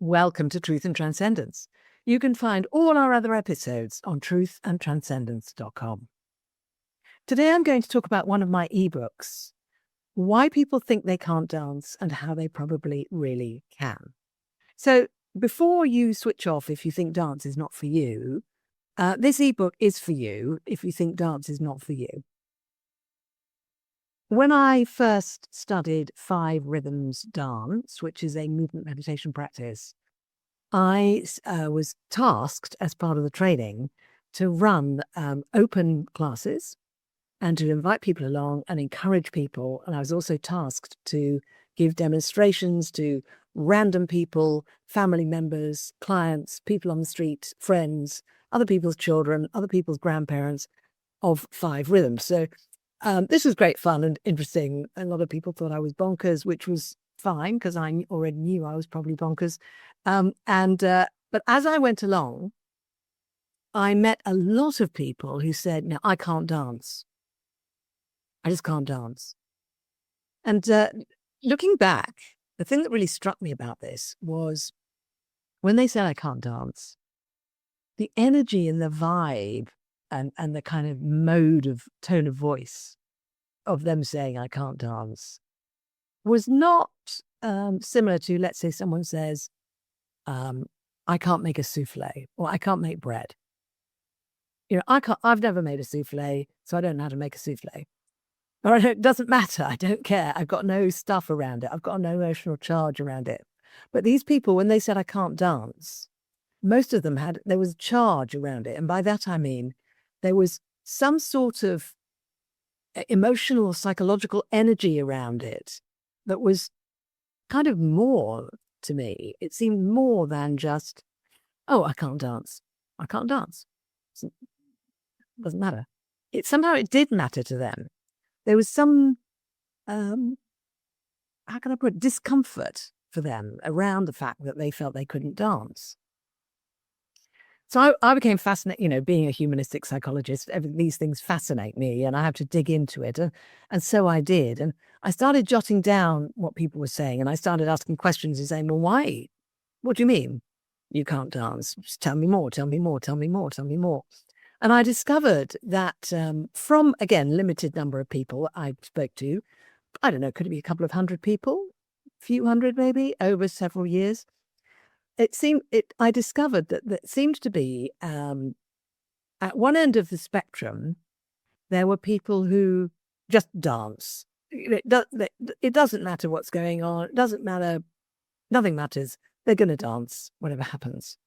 Welcome to Truth and Transcendence. You can find all our other episodes on truthandtranscendence.com. Today I'm going to talk about one of my ebooks, Why People Think They Can't Dance and How They Probably Really Can. So before you switch off if you think dance is not for you, this ebook is for you if you think dance is not for you. When I first studied 5 Rhythms Dance, which is a movement meditation practice, I was tasked as part of the training to run open classes and to invite people along and encourage people. And I was also tasked to give demonstrations to random people, family members, clients, people on the street, friends, other people's children, other people's grandparents of 5 rhythms. So this was great fun and interesting. A lot of people thought I was bonkers, which was fine because I already knew I was probably bonkers. But as I went along, I met a lot of people who said, "No, I can't dance. I just can't dance." And looking back, the thing that really struck me about this was when they said I can't dance, the energy and the vibe and the kind of mode of tone of voice of them saying I can't dance was not similar to, let's say, someone says, I can't make a souffle or I can't make bread. I've never made a souffle, so I don't know how to make a souffle. But it doesn't matter. I don't care. I've got no stuff around it. I've got no emotional charge around it. But these people, when they said I can't dance, most of them there was a charge around it. And by that, I mean, there was some sort of emotional or psychological energy around it that was kind of more to me. It seemed more than just, oh, I can't dance. I can't dance. It doesn't matter. Somehow it did matter to them. There was some, how can I put it, discomfort for them around the fact that they felt they couldn't dance. So I became fascinated, being a humanistic psychologist, these things fascinate me and I have to dig into it. And so I did. And I started jotting down what people were saying and I started asking questions and saying, well, why? What do you mean you can't dance? Just tell me more, tell me more, tell me more, tell me more. And I discovered that from, again, limited number of people I spoke to, I don't know, could it be a couple of hundred people, a few hundred maybe, over several years? I discovered that it seemed to be at one end of the spectrum, there were people who just dance. It doesn't matter what's going on. It doesn't matter. Nothing matters. They're going to dance, whatever happens.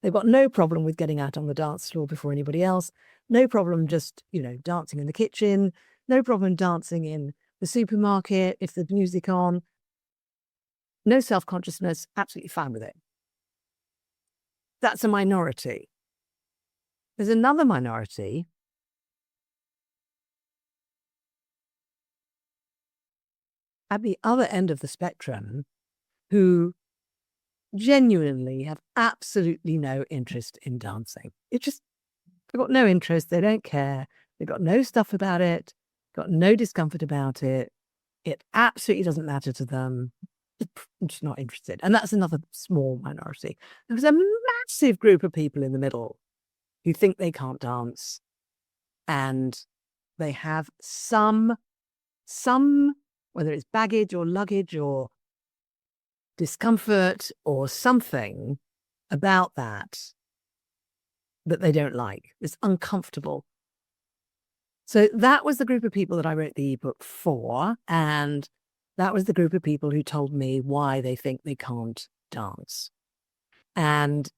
They've got no problem with getting out on the dance floor before anybody else. No problem just, dancing in the kitchen. No problem dancing in the supermarket if there's music on. No self-consciousness, absolutely fine with it. That's a minority. There's another minority at the other end of the spectrum who genuinely have absolutely no interest in dancing. They've got no interest. They don't care. They've got no stuff about it, got no discomfort about it. It absolutely doesn't matter to them. I'm just not interested. And that's another small minority. There was a massive group of people in the middle who think they can't dance and they have some, whether it's baggage or luggage or discomfort or something about that they don't like. It's uncomfortable. So that was the group of people that I wrote the ebook for. And that was the group of people who told me why they think they can't dance. And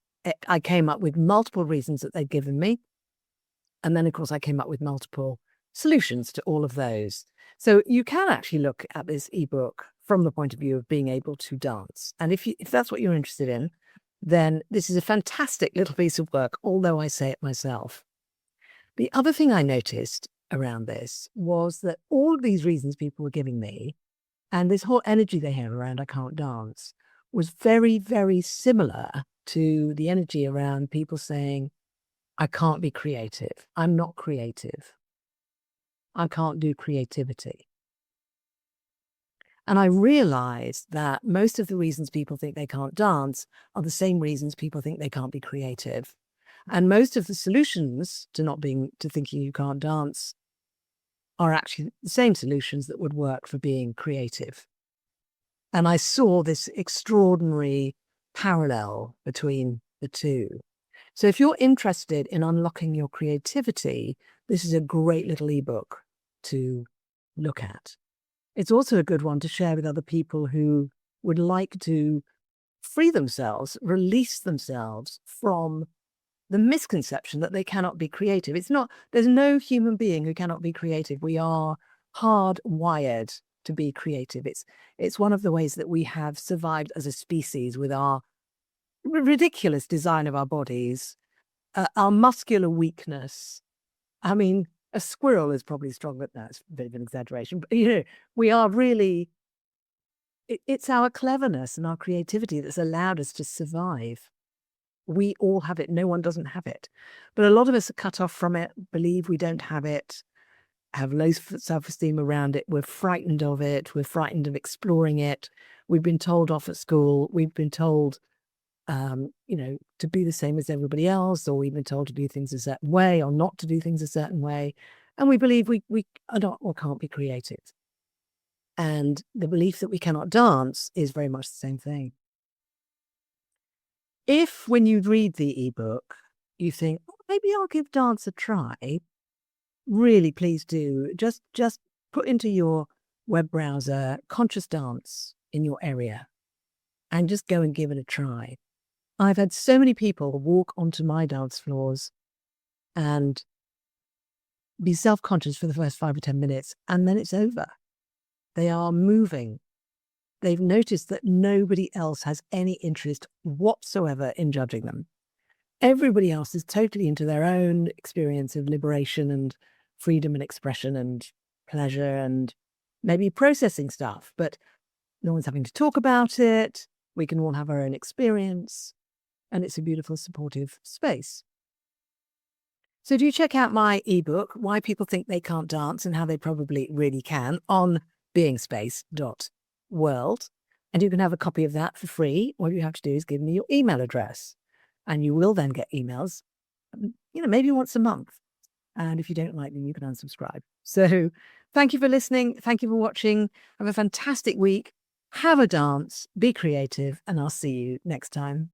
I came up with multiple reasons that they'd given me. And then, of course, I came up with multiple solutions to all of those. So you can actually look at this ebook from the point of view of being able to dance. And if that's what you're interested in, then this is a fantastic little piece of work, although I say it myself. The other thing I noticed around this was that all of these reasons people were giving me and this whole energy they have around I can't dance was very, very similar to the energy around people saying, I can't be creative. I'm not creative. I can't do creativity. And I realized that most of the reasons people think they can't dance are the same reasons people think they can't be creative. And most of the solutions to thinking you can't dance are actually the same solutions that would work for being creative. And I saw this extraordinary parallel between the two. So if you're interested in unlocking your creativity, this is a great little ebook to look at. It's also a good one to share with other people who would like to free themselves, release themselves from the misconception that they cannot be creative. There's no human being who cannot be creative. We are hardwired to be creative. It's one of the ways that we have survived as a species with our ridiculous design of our bodies, our muscular weakness. I mean, a squirrel is probably stronger. That's a bit of an exaggeration, but we are really. It's our cleverness and our creativity that's allowed us to survive. We all have it. No one doesn't have it. But a lot of us are cut off from it, believe we don't have it, have low self-esteem around it. We're frightened of it. We're frightened of exploring it. We've been told off at school. We've been told, to be the same as everybody else, or we've been told to do things a certain way or not to do things a certain way. And we believe we are not or can't be creative. And the belief that we cannot dance is very much the same thing. If, when you read the ebook, you think, oh, maybe I'll give dance a try, really, please do. Just put into your web browser conscious dance in your area and just go and give it a try. I've had so many people walk onto my dance floors and be self-conscious for the first 5 or 10 minutes, and then it's over. They are moving. They've noticed that nobody else has any interest whatsoever in judging them. Everybody else is totally into their own experience of liberation and freedom and expression and pleasure and maybe processing stuff, but no one's having to talk about it. We can all have our own experience, and it's a beautiful, supportive space. So do check out my ebook, Why People Think They Can't Dance and How They Probably Really Can, on beingspace.world. And you can have a copy of that for free. All you have to do is give me your email address, and you will then get emails, maybe once a month. And if you don't like them, you can unsubscribe. So thank you for listening. Thank you for watching. Have a fantastic week. Have a dance, be creative, and I'll see you next time.